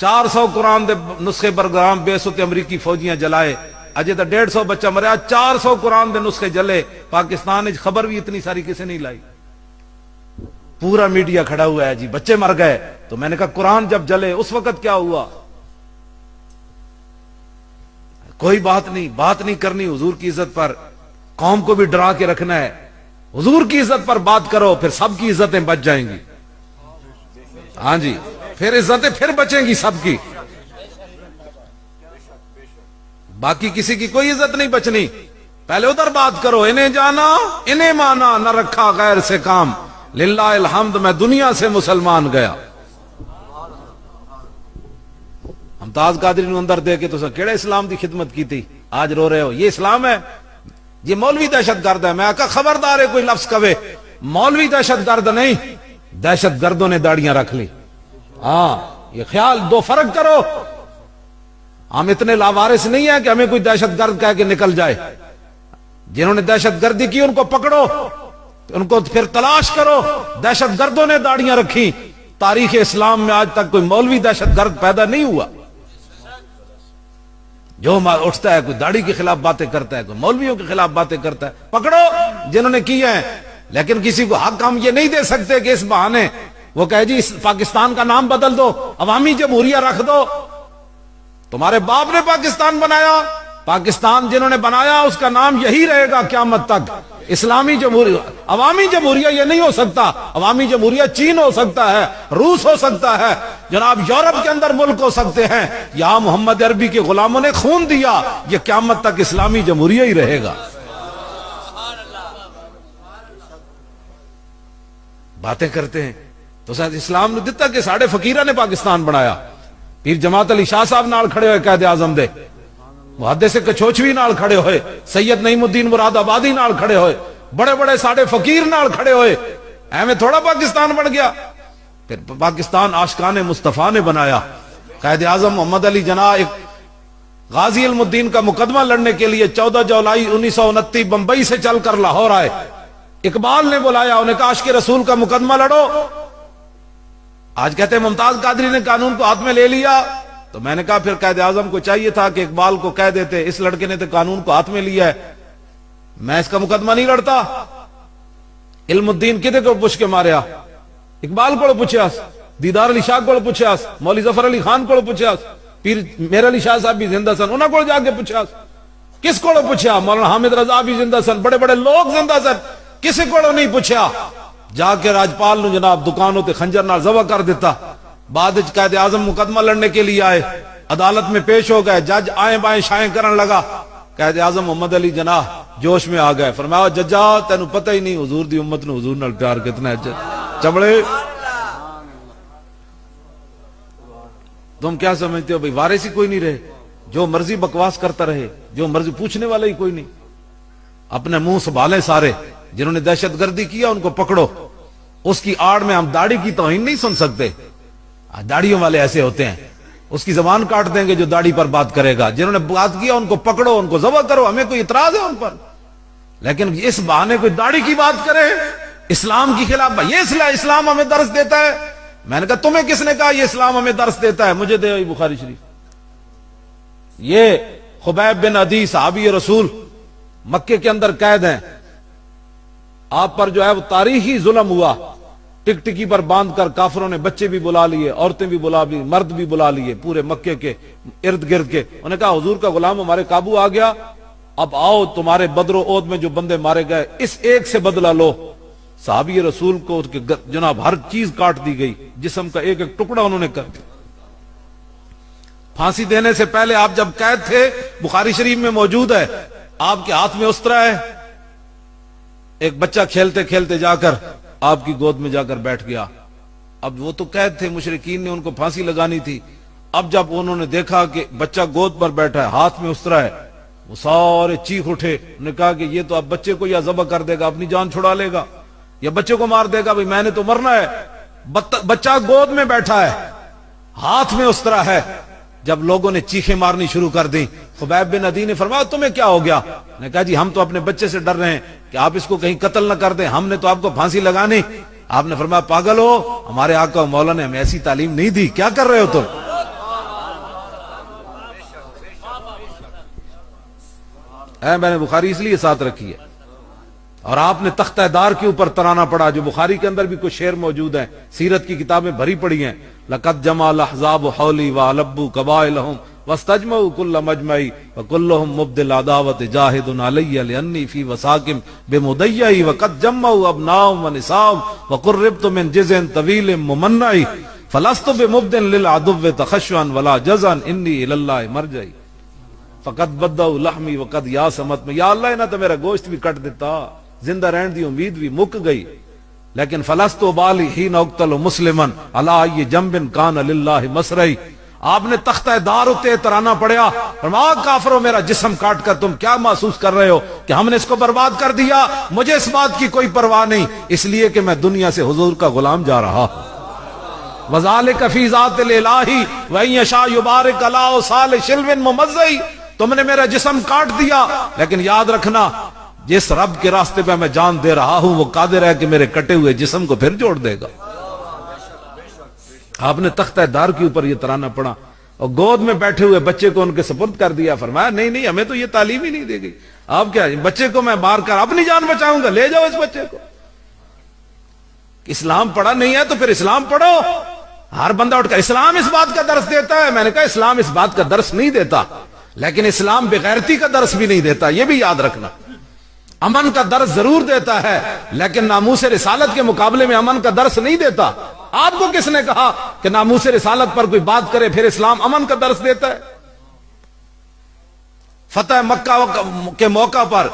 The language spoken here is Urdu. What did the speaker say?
400 قرآن دے نسخے برگرام بے سوتے امریکی فوجیاں جلائے، اجے تو 150 بچہ مریا، 400 قرآن دے نسخے جلے، پاکستان نے خبر بھی اتنی ساری کسی نہیں لائی، پورا میڈیا کھڑا ہوا ہے جی بچے مر گئے۔ تو میں نے کہا قرآن جب جلے اس وقت کیا ہوا؟ کوئی بات نہیں کرنی حضور کی عزت پر، قوم کو بھی ڈرا کے رکھنا ہے، حضور کی عزت پر بات کرو، پھر سب کی عزتیں بچ جائیں گی۔ ہاں جی، پھر عزتیں پھر بچیں گی سب کی، باقی کسی کی کوئی عزت نہیں بچنی۔ پہلے ادھر بات کرو، انہیں جانا انہیں مانا، نہ رکھا غیر سے کام، للہ الحمد میں دنیا سے مسلمان گیا۔ ممتاز قادری نو اندر دے کے تو کیڑے اسلام دی خدمت کی تھی، آج رو رہے ہو؟ یہ اسلام ہے؟ یہ مولوی دہشت گرد ہے۔ میں آقا خبردار ہے کوئی لفظ کہے، مولوی دہشت گرد نہیں، دہشت گردوں نے داڑیاں رکھ لی۔ ہاں یہ خیال، دو فرق کرو۔ ہم اتنے لاوارث نہیں ہیں کہ ہمیں کوئی دہشت گرد کہہ کے نکل جائے۔ جنہوں نے دہشت گردی کی ان کو پکڑو، ان کو پھر تلاش کرو۔ دہشت گردوں نے داڑیاں رکھی، تاریخ اسلام میں آج تک کوئی مولوی دہشت گرد پیدا نہیں ہوا۔ جو اٹھتا ہے کوئی داڑھی کے خلاف باتیں کرتا ہے، کوئی مولویوں کے خلاف باتیں کرتا ہے، پکڑو جنہوں نے کی ہیں۔ لیکن کسی کو حق ہم یہ نہیں دے سکتے کہ اس بہانے وہ کہے جی اس پاکستان کا نام بدل دو، عوامی جمہوریہ رکھ دو۔ تمہارے باپ نے پاکستان بنایا، پاکستان جنہوں نے بنایا اس کا نام یہی رہے گا قیامت تک، اسلامی جمہوریہ۔ عوامی جمہوریہ یہ نہیں ہو سکتا، عوامی جمہوریہ چین ہو سکتا ہے، روس ہو سکتا ہے، جناب یورپ کے اندر ملک ہو سکتے ہیں، یہاں محمد عربی کے غلاموں نے خون دیا، یہ قیامت تک اسلامی جمہوریہ ہی رہے گا۔ باتیں کرتے ہیں تو ساتھ اسلام نے دیتا کہ ساڑھے فقیرہ نے پاکستان بنایا۔ پیر جماعت علی شاہ صاحب نال کھڑے ہوئے قائد اعظم دے، محدث کچھوچوی نال کھڑے ہوئے، سید نعیم الدین مراد آبادی نال کھڑے ہوئے، بڑے بڑے ساڑھے فقیر نال کھڑے ہوئے، ایویں تھوڑا پاکستان بن گیا۔ پھر پاکستان عاشقان مصطفیٰ نے بنایا۔ قائد اعظم محمد علی جناح ایک غازی علم الدین کا مقدمہ لڑنے کے لیے 14 جولائی 1929 بمبئی سے چل کر لاہور آئے۔ اقبال نے بلایا، انہیں کہا عاشق رسول کا مقدمہ لڑو۔ آج کہتے ہیں ممتاز قادری نے قانون کو ہاتھ میں لے لیا، تو میں نے کہا پھر قائد اعظم کو چاہیے تھا کہ اقبال کو کہہ دیتے اس لڑکے نے تو قانون کو ہاتھ میں لیا ہے، میں اس کا مقدمہ نہیں لڑتا۔ علم الدین کدے کو پوچھ کے ماریا؟ اقبال کو پوچھیا، دیدار علی شاہ کو پوچھیا، مولوی ظفر علی خان کو پوچھیا، پیر میر علی شاہ صاحب بھی زندہ سن، انہوں کو جا کے پوچھیا۔ کس کو پوچھا؟ مولانا حامد رضا بھی زندہ سن، بڑے بڑے لوگ زندہ سن، کسی کو نہیں پوچھا۔ جا کے راجپال نے جناب دکانوں تے خنجر نال ذبح کر دیتا۔ بعد قائد اعظم مقدمہ لڑنے کے لیے آئے، عدالت میں پیش ہو گئے، جج آئیں بائیں شائیں کرن لگا۔ قائد اعظم محمد علی جناح جوش میں آ گئے، فرمایا ججا تینوں پتہ ہی نہیں حضور دی امت نو حضور نال پیار کتنا ہے، چمڑے تم کیا سمجھتے ہو بھئی وارث ہی کوئی نہیں رہے، جو مرضی بکواس کرتا رہے، جو مرضی پوچھنے والا ہی کوئی نہیں۔ اپنے منہ سنبھالیں سارے، جنہوں نے دہشت گردی کیا ان کو پکڑو۔ اس کی آڑ میں ہم داڑھی کی توہین نہیں سن سکتے، داڑھیوں والے ایسے ہوتے ہیں، اس کی زبان کاٹ دیں گے جو داڑھی پر بات کرے گا۔ جنہوں نے بات کیا ان کو پکڑو، ان کو ذبح کرو، ہمیں کوئی اعتراض ہے ان پر، لیکن اس بہانے کوئی داڑھی کی بات کرے اسلام کی خلاف، یہ اسلام ہمیں درس دیتا ہے۔ میں نے کہا تمہیں کس نے کہا یہ اسلام ہمیں درس دیتا ہے؟ مجھے دے بخاری شریف۔ یہ خبیب بن عدی صحابی رسول مکے کے اندر قید ہیں، آپ پر جو ہے وہ تاریخی ظلم ہوا، ٹک ٹکی پر باندھ کر کافروں نے بچے بھی بلا لیے، عورتیں بھی بلا لی، مرد بھی بلا لیے پورے مکے کے ارد گرد کے۔ انہوں نے کہا حضور کا غلام ہمارے قابو آ گیا، اب آؤ تمہارے بدر و عہد میں جو بندے مارے گئے اس ایک سے بدلہ لو۔ صحابی رسول کو جناب ہر چیز کاٹ دی گئی، جسم کا ایک ایک ٹکڑا انہوں نے کر دیا۔ پھانسی دینے سے پہلے آپ جب قید تھے، بخاری شریف میں موجود ہے، آپ کے ہاتھ میں استرا ہے، ایک بچہ کھیلتے کھیلتے جا کر آپ کی گود میں جا کر بیٹھ گیا۔ اب وہ تو قید تھے، مشرکین نے ان کو پھانسی لگانی تھی۔ اب جب انہوں نے دیکھا کہ بچہ گود پر بیٹھا ہے، ہاتھ میں استرا ہے، وہ سارے چیخ اٹھے، انہوں نے کہا کہ یہ تو اب بچے کو یا ذبح کر دے گا، اپنی جان چھڑا لے گا، یا بچے کو مار دے گا، بھئی میں نے تو مرنا ہے۔ بچہ گود میں بیٹھا ہے، ہاتھ میں استرا ہے۔ جب لوگوں نے چیخیں مارنی شروع کر دی، خبیب بن عدی نے فرمایا تمہیں کیا ہو گیا؟ نے کہا جی ہم تو اپنے بچے سے ڈر رہے ہیں کہ آپ اس کو کہیں قتل نہ کر دیں، ہم نے تو آپ کو پھانسی لگانی۔ آپ نے فرمایا پاگل ہو، ہمارے آقا و مولا نے ہمیں ایسی تعلیم نہیں دی، کیا کر رہے ہو تم؟ میں نے بخاری اس لیے ساتھ رکھی ہے. اور آپ نے تختہ دار کے اوپر ترانہ پڑھا, جو بخاری کے اندر بھی کچھ شعر موجود ہیں, سیرت کی کتابیں بھری پڑی ہیں. لقد جمع الاحزاب حولی وَلَبُّوا قبائلهم واستجمعوا كل مجمع وكلهم مبدل العداوة جاهد علي لأني في وساكم بمضيعي وقد جمعوا أبناءهم ونساءهم وقربت من جزء طويل ممنع فلست بمبدل للعدو تخشعا ولا جزعا إني إلى الله مرجعي فقد بدأوا لحمي وقد ياسمت میں, یا اللہ انہاں تو میرا گوشت بھی کٹ دیتا, زندہ رہن دی امید بھی مک گئی, لیکن فلست بالی حين اقتل مسلما على أي جنب كان لله مسرعي. آپ نے تختہ دار اتے ترانہ پڑھیا, فرمایا کافروں میرا جسم کاٹ کر تم کیا محسوس کر رہے ہو کہ ہم نے اس کو برباد کر دیا؟ مجھے اس بات کی کوئی پرواہ نہیں, اس لیے کہ میں دنیا سے حضور کا غلام جا رہا ہوں. وذالک فی ذات الالہی وان یشاء یبارک علی صالح شلو ممزئی. تم نے میرا جسم کاٹ دیا, لیکن یاد رکھنا جس رب کے راستے پہ میں جان دے رہا ہوں وہ قادر ہے کہ میرے کٹے ہوئے جسم کو پھر جوڑ دے گا. آپ نے تختہ دار کے اوپر یہ ترانہ پڑھا اور گود میں بیٹھے ہوئے بچے کو ان کے سپرد کر دیا. فرمایا نہیں نہیں, ہمیں تو یہ تعلیم ہی نہیں دی گئی. آپ کیا بچے کو میں مار کر اپنی جان بچاؤں گا؟ لے جاؤ اس بچے کو. اسلام پڑھا نہیں ہے تو پھر اسلام پڑھو. ہر بندہ اٹھ کر اسلام اس بات کا درس دیتا ہے. میں نے کہا اسلام اس بات کا درس نہیں دیتا, لیکن اسلام بغیرتی کا درس بھی نہیں دیتا, یہ بھی یاد رکھنا. امن کا درس ضرور دیتا ہے, لیکن ناموس رسالت کے مقابلے میں امن کا درس نہیں دیتا. آپ کو کس نے کہا کہ ناموس رسالت پر کوئی بات کرے پھر اسلام امن کا درس دیتا ہے؟ فتح مکہ کے موقع پر